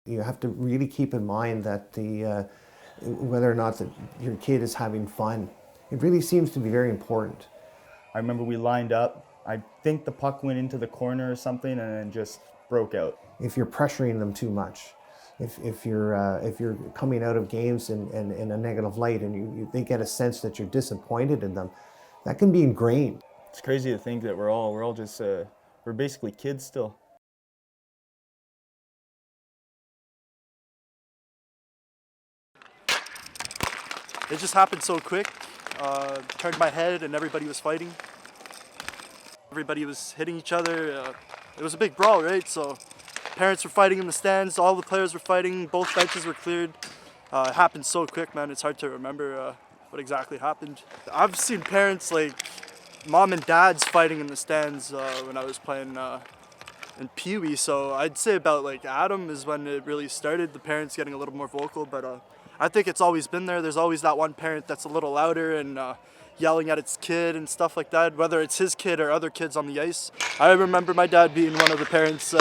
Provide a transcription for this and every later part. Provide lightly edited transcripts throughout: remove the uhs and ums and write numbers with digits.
You have to really keep in mind that whether or not your kid is having fun, it really seems to be very important. I remember we lined up. I think the puck went into the corner or something and then just broke out. If you're pressuring them too much, if you're coming out of games in a negative light and they get a sense that you're disappointed in them, that can be ingrained. It's crazy to think that we're all just we're basically kids still. It just happened so quick. Turned my head and everybody was fighting. Everybody was hitting each other. It was a big brawl, right? So parents were fighting in the stands, all the players were fighting, both benches were cleared. It happened so quick, man. It's hard to remember what exactly happened. I've seen parents, like mom and dads, fighting in the stands when I was playing in Pee Wee. So I'd say about like Adam is when it really started, the parents getting a little more vocal, but I think it's always been there. There's always that one parent that's a little louder and yelling at its kid and stuff like that, whether it's his kid or other kids on the ice. I remember my dad being one of the parents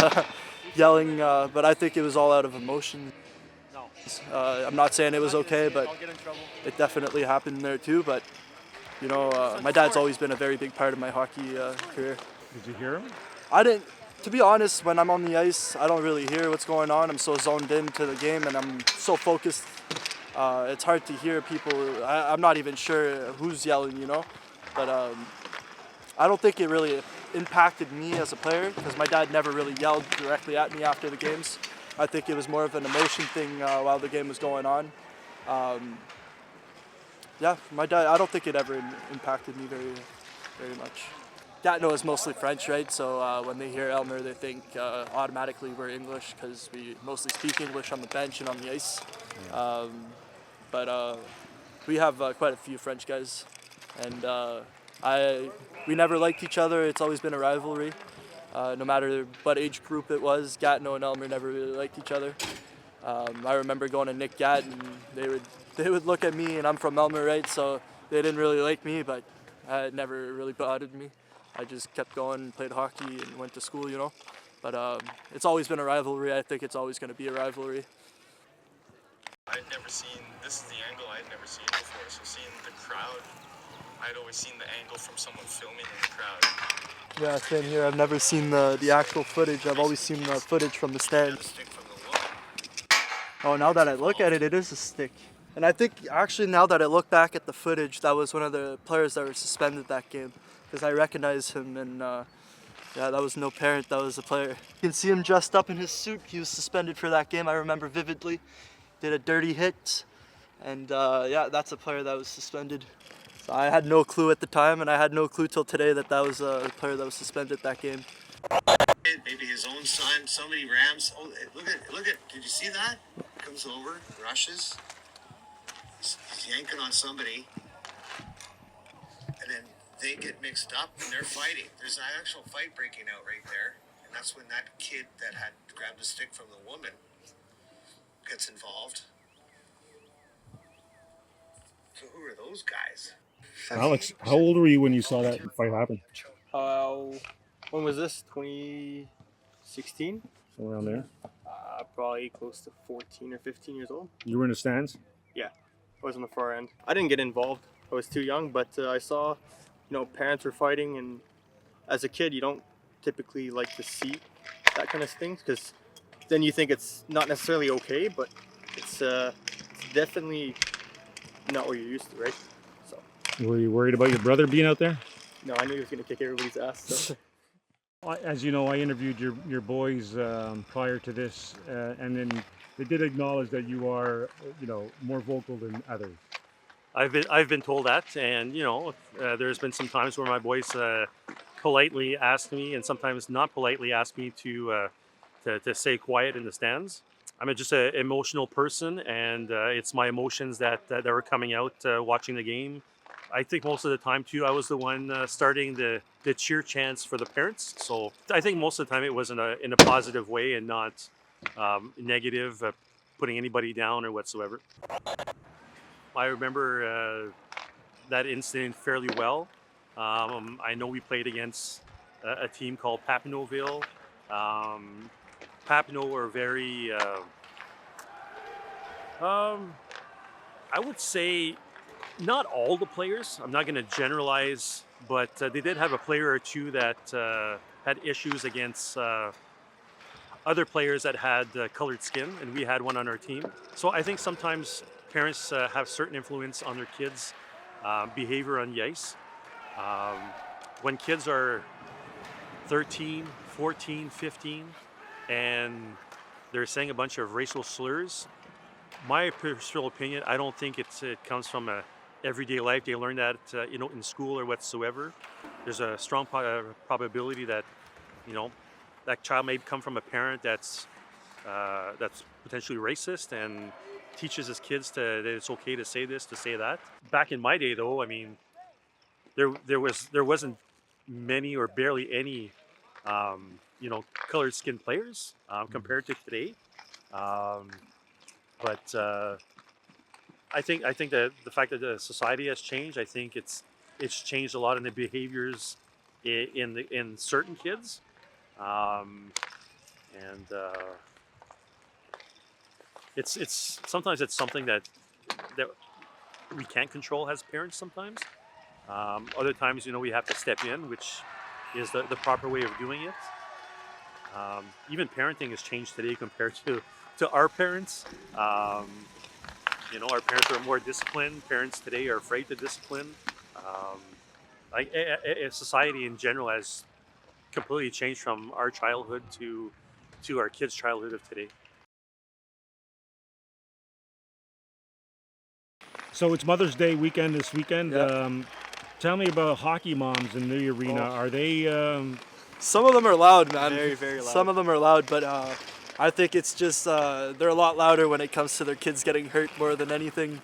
yelling, but I think it was all out of emotion. I'm not saying it was okay, but it definitely happened there too. But you know, my dad's always been a very big part of my hockey career. Did you hear him? I didn't. To be honest, when I'm on the ice, I don't really hear what's going on. I'm so zoned into the game and I'm so focused. It's hard to hear people. I'm not even sure who's yelling, you know. But I don't think it really impacted me as a player because my dad never really yelled directly at me after the games. I think it was more of an emotion thing while the game was going on. Yeah, my dad, I don't think it ever impacted me very much. Gatineau is mostly French, right? So when they hear Aylmer, they think automatically we're English because we mostly speak English on the bench and on the ice. But we have quite a few French guys, and we never liked each other. It's always been a rivalry. No matter what age group it was, Gatineau and Aylmer never really liked each other. I remember going to Nick Gat, and they would look at me, and I'm from Aylmer, right? So they didn't really like me, but it never really bothered me. I just kept going and played hockey and went to school, you know. But it's always been a rivalry. I think it's always going to be a rivalry. I'd never seen, this is the angle I'd never seen before, so seeing the crowd, I'd always seen the angle from someone filming in the crowd. Yeah, same here. I've never seen the actual footage. I've always seen the footage from the stands. Oh, now that I look at it, it is a stick. And I think, actually, now that I look back at the footage, that was one of the players that were suspended that game. Because I recognize him, and yeah, that was no parent, that was a player. You can see him dressed up in his suit. He was suspended for that game, I remember vividly. Did a dirty hit, and yeah, that's a player that was suspended. So I had no clue at the time, and I had no clue till today that that was a player that was suspended that game. Maybe his own son, somebody rams. Oh, look at, did you see that? Comes over, rushes. He's yanking on somebody, and then they get mixed up and they're fighting. There's an actual fight breaking out right there, and that's when that kid that had grabbed a stick from the woman gets involved. So who are those guys? Alex, how old were you when you saw that fight happen? When was this? 2016? Somewhere around there. Probably close to 14 or 15 years old. You were in the stands? Yeah, I was on the far end. I didn't get involved. I was too young, but I saw, you know, parents were fighting, and as a kid, you don't typically like to see that kind of things because then you think it's not necessarily okay, but it's definitely not what you're used to, right? So. Were you worried about your brother being out there? No, I knew he was going to kick everybody's ass. So. As you know, I interviewed your boys prior to this, and then they did acknowledge that you are, you know, more vocal than others. I've been told that, and you know, there's been some times where my boys politely asked me, and sometimes not politely asked me to stay quiet in the stands. I'm just an emotional person, and it's my emotions that were coming out watching the game. I think most of the time too, I was the one starting the cheer chants for the parents. So I think most of the time it was in a positive way and not negative, putting anybody down or whatsoever. I remember that incident fairly well. I know we played against a team called Papineauville. Papineau were very I would say not all the players. I'm not going to generalize, but they did have a player or two that had issues against other players that had colored skin, and we had one on our team. So I think sometimes parents have certain influence on their kids' behavior on the ice. When kids are 13, 14, 15, and they're saying a bunch of racial slurs, my personal opinion, I don't think it comes from a everyday life. They learn that in school or whatsoever. There's a strong probability that that child may come from a parent that's potentially racist and teaches his kids that it's okay to say this, to say that. Back in my day, though, I mean, there wasn't many or barely any colored skin players compared to today. But I think that the fact that the society has changed, I think it's changed a lot in the behaviors in certain kids, and it's sometimes it's something that we can't control as parents. Sometimes, other times we have to step in, which is the proper way of doing it. Even parenting has changed today compared to our parents. Our parents are more disciplined. Parents today are afraid to discipline. Society in general has completely changed from our childhood to our kids' childhood of today. So it's Mother's Day weekend this weekend. Yeah. Tell me about hockey moms in the arena. Are they? Some of them are loud, man. Very, very loud. Some of them are loud, but I think it's just they're a lot louder when it comes to their kids getting hurt more than anything.